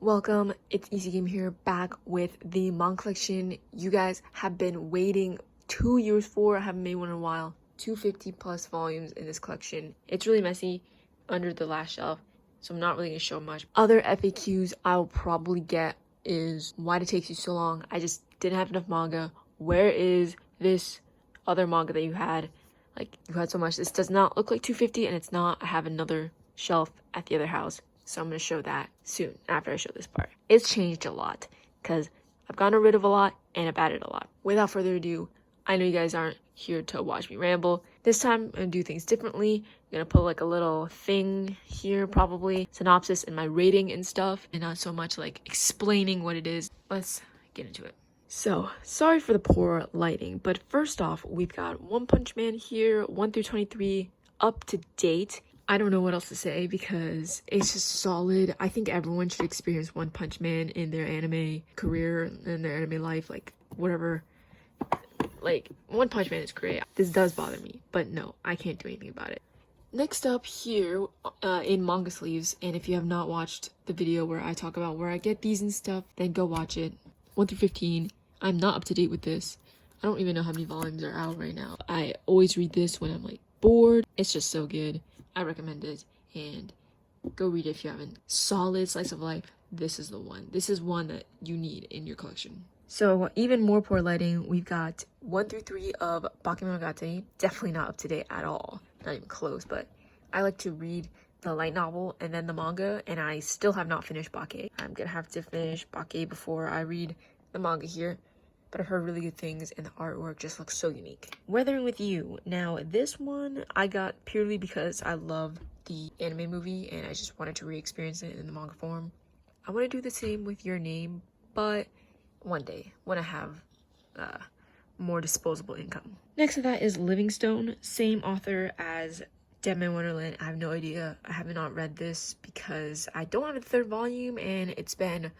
Welcome, it's Easy Game here, back with the Manga Collection you guys have been waiting 2 years for. I haven't made one in a while. 250 plus volumes in this collection. It's really messy under the last shelf, so I'm not really going to show much. Other FAQs I'll probably get is why it takes you so long. I just didn't have enough manga. Where is this other manga that you had? Like, you had so much. This does not look like 250, and it's not. I have another shelf at the other house. So I'm going to show that soon after I show this part. It's changed a lot because I've gotten rid of a lot and I've added a lot. Without further ado, I know you guys aren't here to watch me ramble. This time I'm going to do things differently. I'm going to put like a little thing here, probably synopsis and my rating and stuff, and not so much like explaining what it is. Let's get into it. So, sorry for the poor lighting, but first off, we've got One Punch Man here, 1 through 23, up to date. I don't know what else to say because it's just solid. I think everyone should experience One Punch Man in their anime career, in their anime life, like whatever. Like, One Punch Man is great. This does bother me, but no, I can't do anything about it. Next up here in Manga Sleeves, and if you have not watched the video where I talk about where I get these and stuff, then go watch it. 1 through 15. I'm not up to date with this. I don't even know how many volumes are out right now. I always read this when I'm like bored. It's just so good. I recommend it, and go read it if you haven't. Solid slice of life. This is the one. This is one that you need in your collection. So even more poor lighting, we've got 1 through 3 of Bakemonogatari. Definitely not up to date at all. Not even close, but I like to read the light novel and then the manga, and I still have not finished Bake. I'm gonna have to finish Bake before I read the manga here. But I've heard really good things, and the artwork just looks so unique. Weathering with You. Now, this one I got purely because I love the anime movie, and I just wanted to re-experience it in the manga form. I want to do the same with Your Name, but one day, when I have more disposable income. Next to that is Livingstone, same author as Dead Man Wonderland. I have no idea. I have not read this because I don't have a third volume, and it's been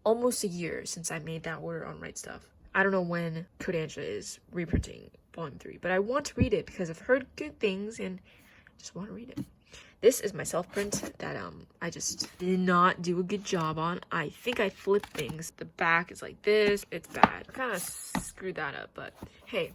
almost a year since I made that order on Right Stuff. I don't know when Kodansha is reprinting Volume 3, but I want to read it because I've heard good things and I just want to read it. This is my self-print that I just did not do a good job on. I think I flipped things. The back is like this. It's bad. I kind of screwed that up, but hey,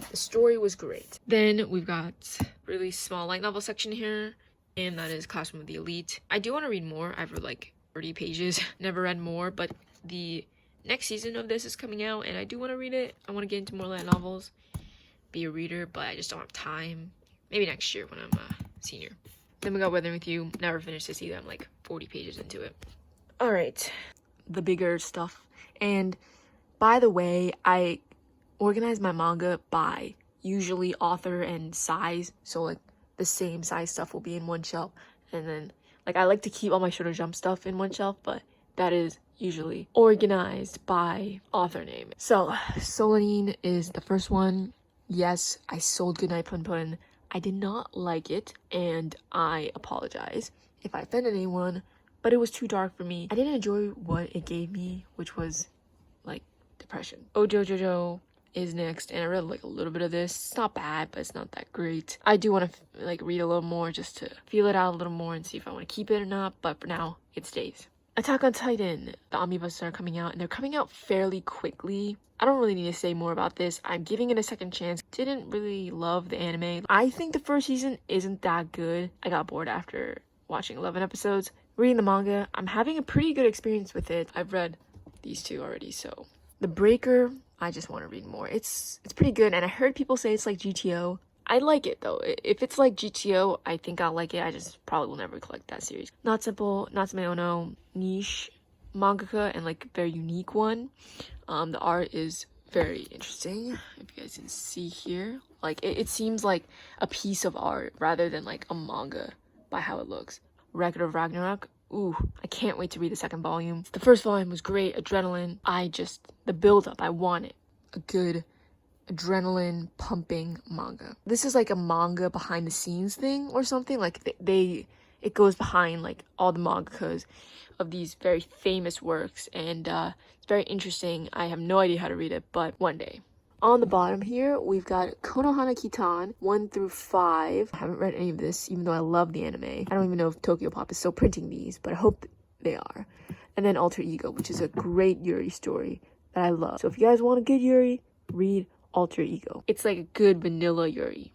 the story was great. Then we've got really small light novel section here, and that is Classroom of the Elite. I do want to read more. I've read like 30 pages. Never read more, but the next season of this is coming out, and I do want to read it. I want to get into more light novels, be a reader, but I just don't have time. Maybe next year when I'm a senior. Then we got Weathering with You. Never finished this either. I'm like 40 pages into it. All right, the bigger stuff. And by the way, I organize my manga by usually author and size. So like the same size stuff will be in one shelf, and then like I like to keep all my Shoto Jump stuff in one shelf, but that is usually organized by author name. So Solanine is the first one. Yes, I sold Goodnight Pun Pun. I did not like it, and I apologize if I offended anyone, but it was too dark for me. I didn't enjoy what it gave me, which was like depression. Ojo Jojo is next, and I read like a little bit of this. It's not bad, but it's not that great. I do want to like read a little more just to feel it out a little more and see if I want to keep it or not, but for now it stays. Attack on Titan. The omnibuses are coming out, and they're coming out fairly quickly. I don't really need to say more about this. I'm giving it a second chance. Didn't really love the anime. I think the first season isn't that good. I got bored after watching 11 episodes. Reading the manga, I'm having a pretty good experience with it. I've read these two already, so. The Breaker, I just want to read more. It's pretty good, and I heard people say it's like GTO. I like it though. If it's like GTO, I think I'll like it. I just probably will never collect that series. Not Simple, Natsume Ono, niche mangaka, and like very unique one. The art is very interesting. If you guys can see here, like it seems like a piece of art rather than like a manga by how it looks. Record of Ragnarok. Ooh, I can't wait to read the second volume. The first volume was great. Adrenaline. The build up. I want it. A good adrenaline pumping manga. This is like a manga behind the scenes thing or something. Like it goes behind like all the mangakas of these very famous works, and it's very interesting. I have no idea how to read it, but one day. On the bottom here, we've got Konohana Kitan 1 through 5. I haven't read any of this, even though I love the anime. I don't even know if Tokyo Pop is still printing these, but I hope they are. And then Alter Ego, which is a great Yuri story that I love. So if you guys want a good Yuri, read Alter Ego. It's like a good vanilla Yuri.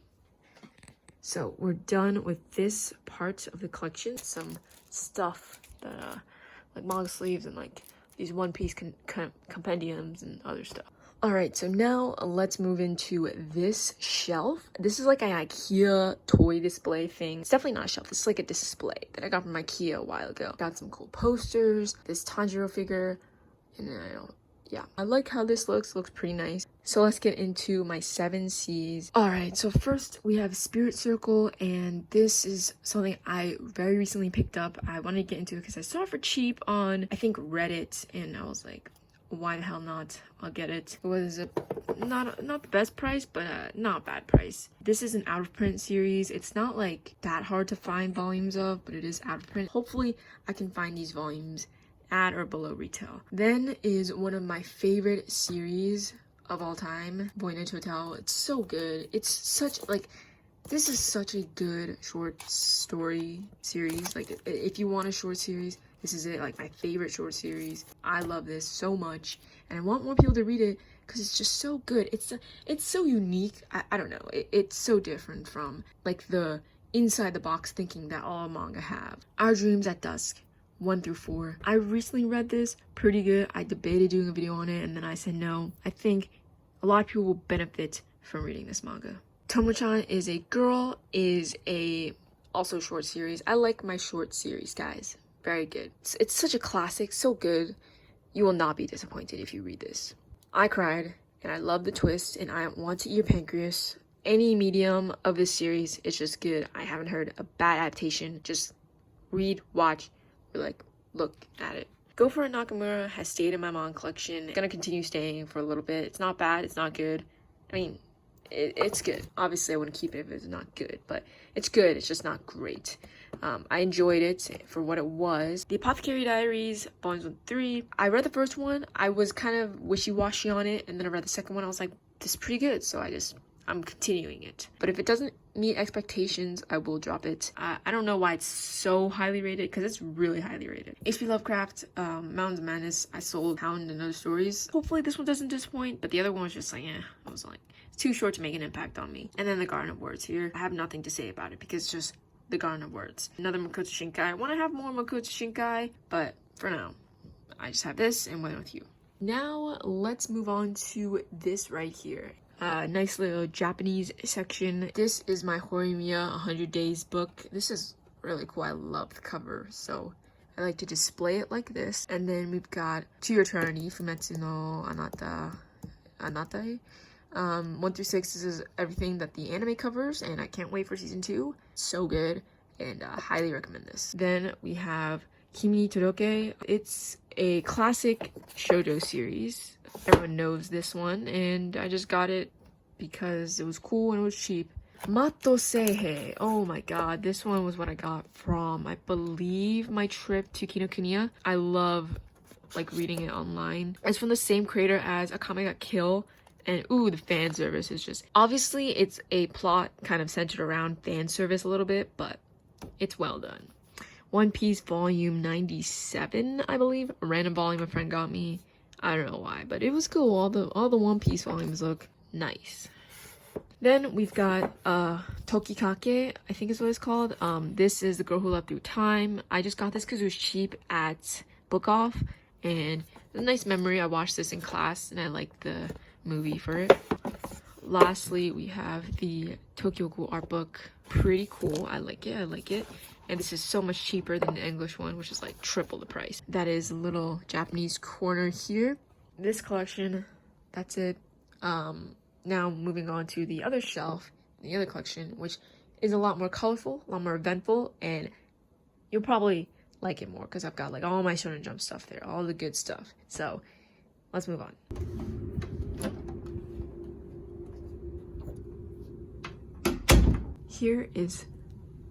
So we're done with this part of the collection. Some stuff that like manga sleeves and like these One Piece compendiums and other stuff. Alright, so now let's move into this shelf. This is like an IKEA toy display thing. It's definitely not a shelf. This is like a display that I got from IKEA a while ago. Got some cool posters, this Tanjiro figure, and then yeah, I like how this looks. Looks pretty nice. So let's get into my 7 C's. Alright, so first we have Spirit Circle, and this is something I very recently picked up. I wanted to get into it because I saw it for cheap on, I think, Reddit, and I was like, why the hell not? I'll get it. It was not the best price, but not a bad price. This is an out of print series. It's not like that hard to find volumes of, but it is out of print. Hopefully I can find these volumes at or below retail. Then is one of my favorite series of all time, Boy Night Hotel. It's so good. It's such like, this is such a good short story series. Like if you want a short series, this is it. Like my favorite short series. I love this so much, and I want more people to read it because it's just so good. It's so unique. I don't know. It's so different from like the inside the box thinking that all manga have. Our Dreams at Dusk, 1 through 4. I recently read this, pretty good. I debated doing a video on it, and then I said no. I think a lot of people will benefit from reading this manga. Tomo-chan is a Girl is also short series. I like my short series, guys. Very good. It's such a classic, so good. You will not be disappointed if you read this. I cried, and I love the twist, and I want to eat your pancreas. Any medium of this series is just good. I haven't heard a bad adaptation. Just read, watch, or like look at it. Go for It Nakamura has stayed in my manga collection. It's gonna continue staying for a little bit. It's not bad, it's not good. I mean, it's good. Obviously I wouldn't keep it if it's not good, but it's good, it's just not great. I enjoyed it for what it was. The Apothecary Diaries, volumes 1 3. I read the first one, I was kind of wishy-washy on it, and then I read the second one, I was like, this is pretty good, so I'm continuing it. But if it doesn't meet expectations, I will drop it. I don't know why it's so highly rated, because it's really highly rated. H.P. Lovecraft, Mountains of Madness, I sold Hound and Other Stories. Hopefully this one doesn't disappoint, but the other one was just like, I was like, it's too short to make an impact on me. And then The Garden of Words here. I have nothing to say about it, because it's just The Garden of Words. Another Makoto Shinkai. I want to have more Makoto Shinkai, but for now, I just have this and Went With You. Now, let's move on to this right here. Nice little Japanese section. This is my Horimiya 100 Days book. This is really cool. I love the cover, so I like to display it like this. And then we've got To Your Eternity, Fumetsu no Anate. 1 through 6, this is everything that the anime covers, and I can't wait for season 2. So good, and highly recommend this. Then we have Kimi Todoke. It's a classic shoujo series. Everyone knows this one, and I just got it because it was cool and it was cheap. Mato Seihei. Oh my god, this one was what I got from, I believe, my trip to Kinokuniya. I love like reading it online. It's from the same creator as Akame ga Kill. And ooh, the fan service is just, obviously it's a plot kind of centered around fan service a little bit, but it's well done. One Piece volume 97, I believe. A random volume a friend got me. I don't know why, but it was cool. All the One Piece volumes look nice. Then we've got Tokikake, I think is what it's called. This is The Girl Who Loved Through Time. I just got this because it was cheap at Book Off, and it was a nice memory. I watched this in class, and I liked the movie for it. Lastly, we have the Tokyo Ghoul art book. Pretty cool. I like it. And this is so much cheaper than the English one, which is like triple the price. That is a little Japanese corner here. This collection, that's it. Now moving on to the other shelf, the other collection, which is a lot more colorful, a lot more eventful, and you'll probably like it more because I've got like all my Shonen Jump stuff there, all the good stuff. So let's move on. Here is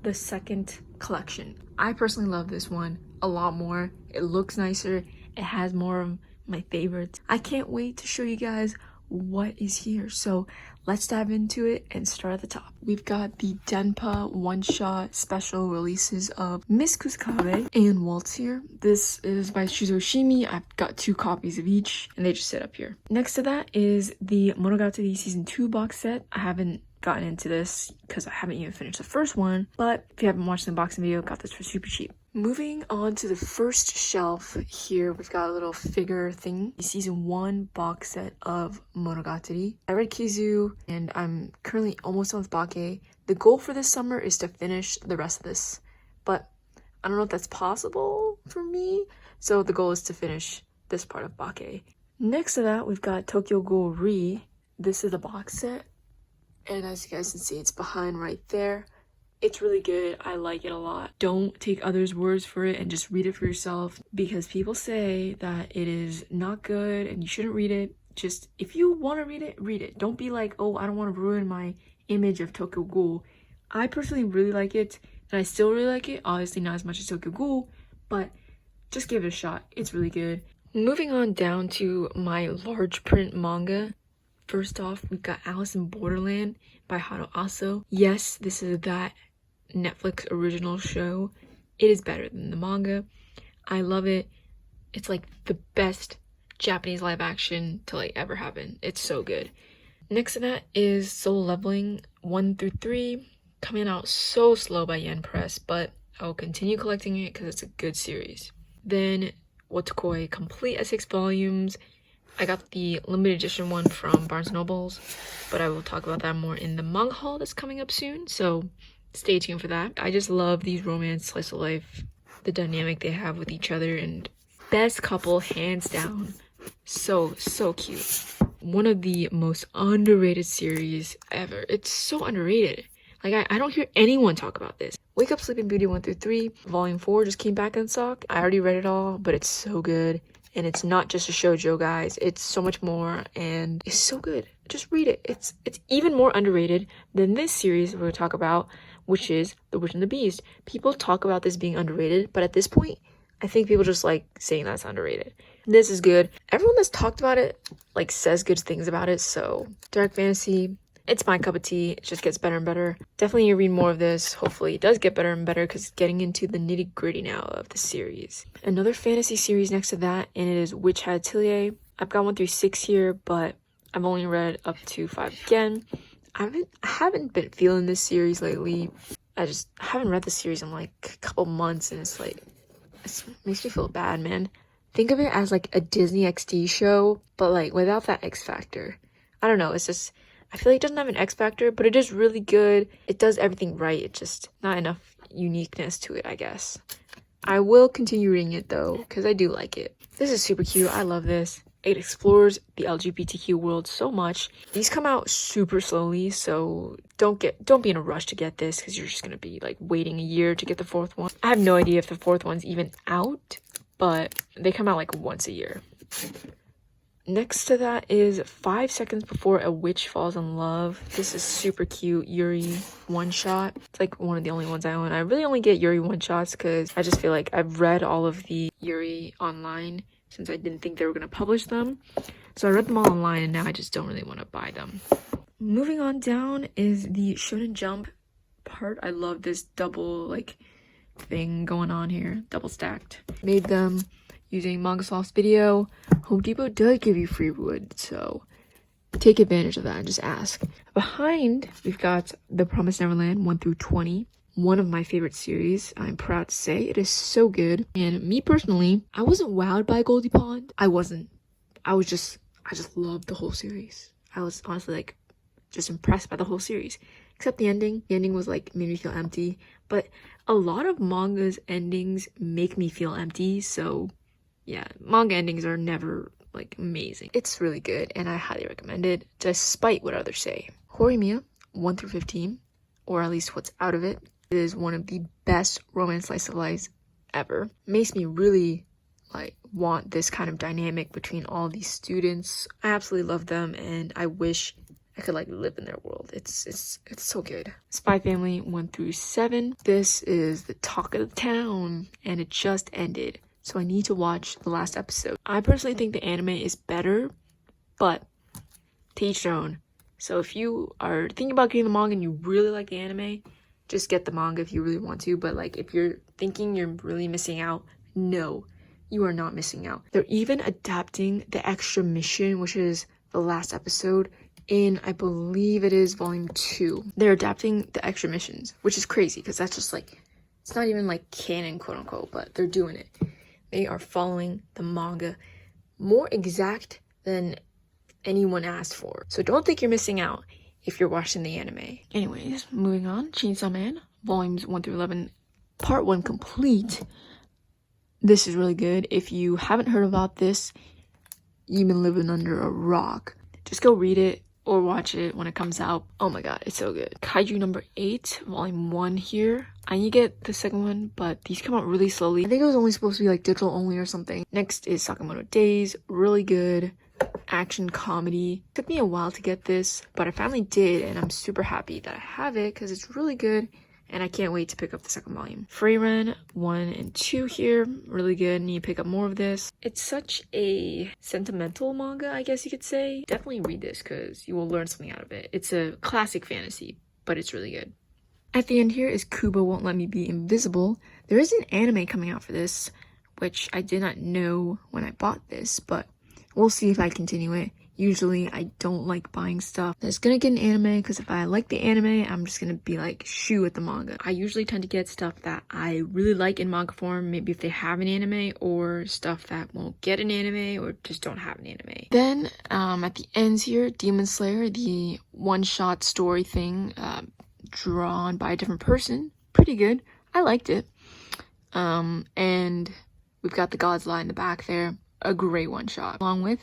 the second collection. I personally love this one a lot more. It looks nicer. It has more of my favorites. I can't wait to show you guys what is here. So let's dive into it and start at the top. We've got the Denpa one-shot special releases of Miss Kusakabe and Waltz here. This is by Shuzo Shimi. I've got 2 copies of each and they just sit up here. Next to that is the Monogatari season 2 box set. I haven't gotten into this because I haven't even finished the first one, but if you haven't watched the unboxing video, got this for super cheap. Moving on to the first shelf here, we've got a little figure thing. The season 1 box set of Monogatari. I read Kizu and I'm currently almost done with Bake. The goal for this summer is to finish the rest of this, but I don't know if that's possible for me. So the goal is to finish this part of Bake. Next to that, we've got Tokyo Ghoul Re. This is the box set. And as you guys can see, it's behind right there. It's really good. I like it a lot. Don't take others' words for it and just read it for yourself, because people say that it is not good and you shouldn't read it. Just, if you want to read it, read it. Don't be like, oh, I don't want to ruin my image of Tokyo Ghoul. I personally really like it, and I still really like it. Obviously not as much as Tokyo Ghoul, but just give it a shot. It's really good. Moving on down to my large print manga. First off, we've got Alice in Borderland by Hado Aso. Yes, this is that Netflix original show. It is better than the manga. I love it. It's like the best Japanese live action to like ever happen. It's so good. Next to that is Solo Leveling 1 through 3, coming out so slow by Yen Press, but I'll continue collecting it because it's a good series. Then Wotakoi complete at 6 volumes. I got the limited edition one from Barnes & Nobles, but I will talk about that more in the manga haul that's coming up soon, so stay tuned for that. I just love these romance slice of life, the dynamic they have with each other, and best couple hands down. So cute. One of the most underrated series ever. It's so underrated. Like, I don't hear anyone talk about this. Wake Up Sleeping Beauty 1 through 3, volume 4 just came back in stock. I already read it all, but it's so good. And it's not just a shoujo, guys. It's so much more, and it's so good. Just read it. It's even more underrated than this series we're going to talk about, which is The Witch and the Beast. People talk about this being underrated, but at this point, I think people just like saying that's underrated. This is good. Everyone that's talked about it like says good things about it, so dark fantasy, it's my cup of tea. It just gets better and better. Definitely need to read more of this. Hopefully it does get better and better because it's getting into the nitty gritty now of the series. Another fantasy series next to that, and it is Witch Hat Atelier. I've got 1 through 6 here, but I've only read up to 5 again. I haven't been feeling this series lately. I haven't read this series in like a couple months, and it's like, it makes me feel bad, man. Think of it as like a Disney XD show, but like without that X factor. I don't know, it's just, I feel like it doesn't have an X factor, but it is really good. It does everything right. It's just not enough uniqueness to it, I guess. I will continue reading it though, because I do like it. This is super cute. I love this. It explores the LGBTQ world so much. These come out super slowly, so don't be in a rush to get this, because you're just gonna be like waiting a year to get the 4th one. I have no idea if the 4th one's even out, but they come out like once a year. Next to that is 5 Seconds Before a Witch Falls in Love. This is super cute. Yuri one-shot. It's like one of the only ones I own. I really only get Yuri one-shots because I just feel like I've read all of the Yuri online since I didn't think they were going to publish them. So I read them all online, and now I just don't really want to buy them. Moving on down is the Shonen Jump part. I love this double like thing going on here. Double stacked. Made them using Mangasoft's video. Home Depot does give you free wood, so take advantage of that and just ask. Behind, we've got The Promised Neverland 1 through 20. One of my favorite series. I'm proud to say it is so good. And me personally, I wasn't wowed by Goldie Pond. I wasn't. I just loved the whole series. I was honestly like just impressed by the whole series. Except the ending. The ending was like made me feel empty. But a lot of manga's endings make me feel empty, so yeah, manga endings are never like amazing. It's really good and I highly recommend it, despite what others say. Horimiya 1 through 15, or at least what's out of it, is one of the best romance slice of life ever. Makes me really like want this kind of dynamic between all these students. I absolutely love them, and I wish I could like live in their world. It's so good. Spy Family 1 through 7. This is the talk of the town, and it just ended, so I need to watch the last episode. I personally think the anime is better, but to each their own. So if you are thinking about getting the manga and you really like the anime, just get the manga if you really want to. But like if you're thinking you're really missing out, no, you are not missing out. They're even adapting the extra mission, which is the last episode, in I believe it is volume 2. They're adapting the extra missions, which is crazy because that's just like, it's not even like canon, quote unquote, but they're doing it. They are following the manga more exact than anyone asked for. So don't think you're missing out if you're watching the anime. Anyways, moving on. Chainsaw Man, volumes 1 through 11, part 1 complete. This is really good. If you haven't heard about this, you've been living under a rock. Just go read it or watch it when it comes out. Oh my god, it's so good. Kaiju number 8, volume 1 here. I need to get the second one, but these come out really slowly. I think it was only supposed to be like digital only or something. Next is Sakamoto Days, really good action comedy. Took me a while to get this, but I finally did, and I'm super happy that I have it because it's really good, and I can't wait to pick up the second volume. Freyren 1 and 2 here, really good. Need to pick up more of this. It's such a sentimental manga, I guess you could say. Definitely read this because you will learn something out of it. It's a classic fantasy, but it's really good. At the end here is Kubo Won't Let Me Be Invisible. There is an anime coming out for this, which I did not know when I bought this, but we'll see if I continue it. Usually, I don't like buying stuff that's gonna get an anime, because if I like the anime, I'm just gonna be like, shoo at the manga. I usually tend to get stuff that I really like in manga form, maybe if they have an anime, or stuff that won't get an anime, or just don't have an anime. Then, at the ends here, Demon Slayer, the one-shot story thing, drawn by a different person. Pretty good. I liked it. And we've got the God's Lie in the back there. A great one-shot, along with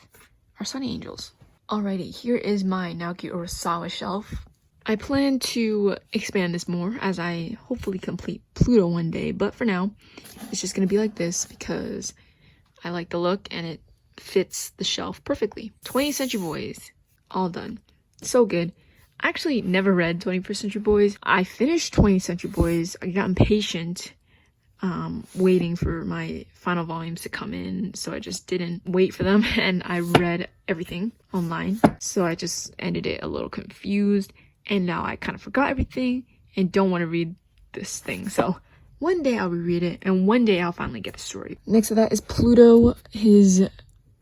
our Sunny Angels. Alrighty, here is my Naoki Urasawa shelf. I plan to expand this more as I hopefully complete Pluto one day, but for now, it's just gonna be like this because I like the look and it fits the shelf perfectly. 20th Century Boys, all done. So good. I actually never read 21st Century Boys. I finished 20th Century Boys. I got impatient waiting for my final volumes to come in, so I just didn't wait for them, and I read everything online, so I just ended it a little confused, and now I kind of forgot everything and don't want to read this thing. So one day I'll reread it, and one day I'll finally get the story. Next to that is Pluto.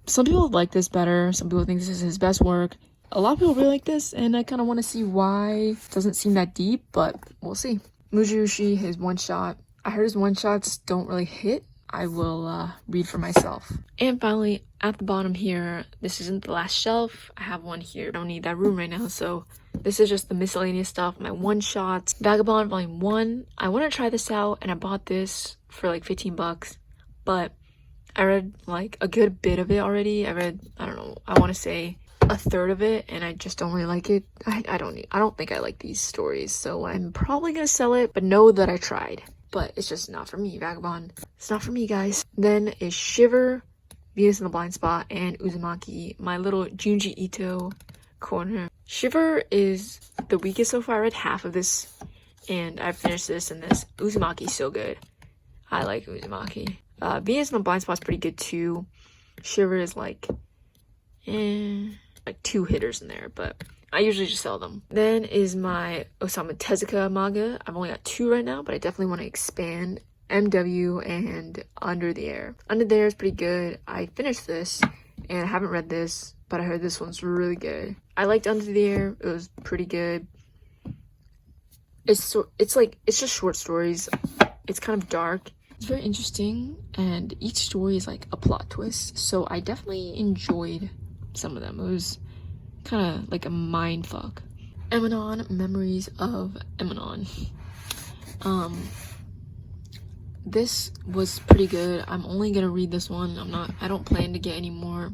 Some people like this better, some people think this is his best work. A lot of people really like this, and I kind of want to see why. It doesn't seem that deep, but we'll see. Mujirushi, his one-shot. I heard his one-shots don't really hit. I will read for myself. And finally, at the bottom here, this isn't the last shelf. I have one here. I don't need that room right now, so this is just the miscellaneous stuff, my one-shots. Vagabond Volume 1. I want to try this out, and I bought this for like 15 bucks, but I read like a good bit of it already. I don't know, I want to say a third of it, and I just don't really like it. I don't think I like these stories, so I'm probably gonna sell it, but know that I tried. But it's just not for me, Vagabond. It's not for me, guys. Then is Shiver, Venus in the Blind Spot, and Uzumaki, my little Junji Ito corner. Shiver is the weakest so far. I read half of this, and I finished this and this. Uzumaki's so good. I like Uzumaki. Venus in the Blind Spot's pretty good too. Shiver is like two hitters in there, but I usually just sell them. Then is my Osamu Tezuka manga. I've only got 2 right now, but I definitely want to expand. MW and Under the Air. Under the Air is pretty good. I finished this, and I haven't read this, but I heard this one's really good. I liked Under the Air. It was pretty good. It's just short stories. It's kind of dark. It's very interesting, and each story is like a plot twist, so I definitely enjoyed some of them. It was kind of like a mind fuck. Emanon, Memories of Emanon. This was pretty good. I'm only gonna read this one. I don't plan to get any more.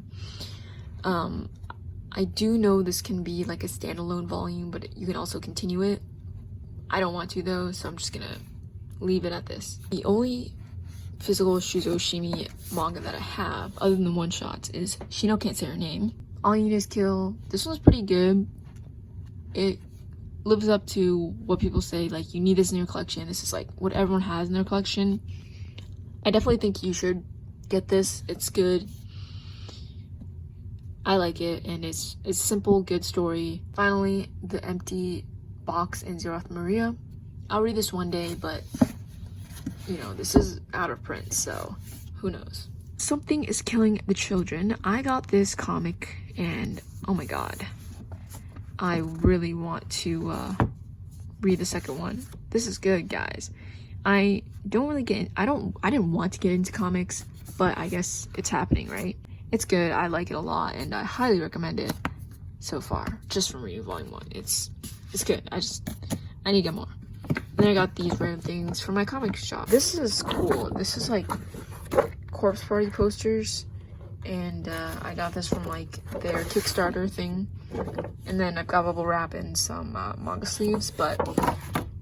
I do know this can be like a standalone volume, but you can also continue it. I don't want to though, so I'm just gonna leave it at this. The only physical Shuzo Shimi manga that I have, other than the one-shots, is Shino Can't Say Her Name. All You Need Is Kill. This one's pretty good. It lives up to what people say, like, you need this in your collection. This is like what everyone has in their collection. I definitely think you should get this. It's good. I like it, and it's simple, good story. Finally, The Empty Box in Xerox Maria. I'll read this one day, but you know, this is out of print, so who knows. Something is Killing the Children. I got this comic, and oh my god, I really want to read the second one. This is good, guys. I don't really get I didn't want to get into comics, but I guess it's happening, right? It's good. I like it a lot, and I highly recommend it so far, just from reading volume 1. It's good. I need to get more. Then I got these random things from my comic shop. This is cool. This is like Corpse Party posters, and I got this from like their Kickstarter thing. And then I've got bubble wrap and some manga sleeves, but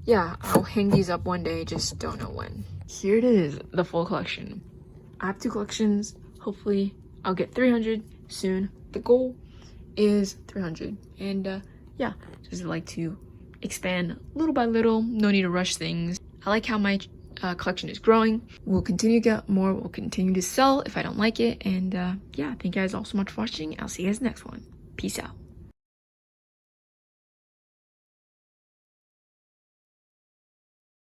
yeah, I'll hang these up one day, just don't know when. Here it is, the full collection. I have 2 collections. Hopefully I'll get 300 soon. The goal is 300, and yeah, just like to expand little by little. No need to rush things. I like how my collection is growing. We'll continue to get more. We'll continue to sell if I don't like it. And yeah, thank you guys all so much for watching. I'll see you guys next one. Peace out.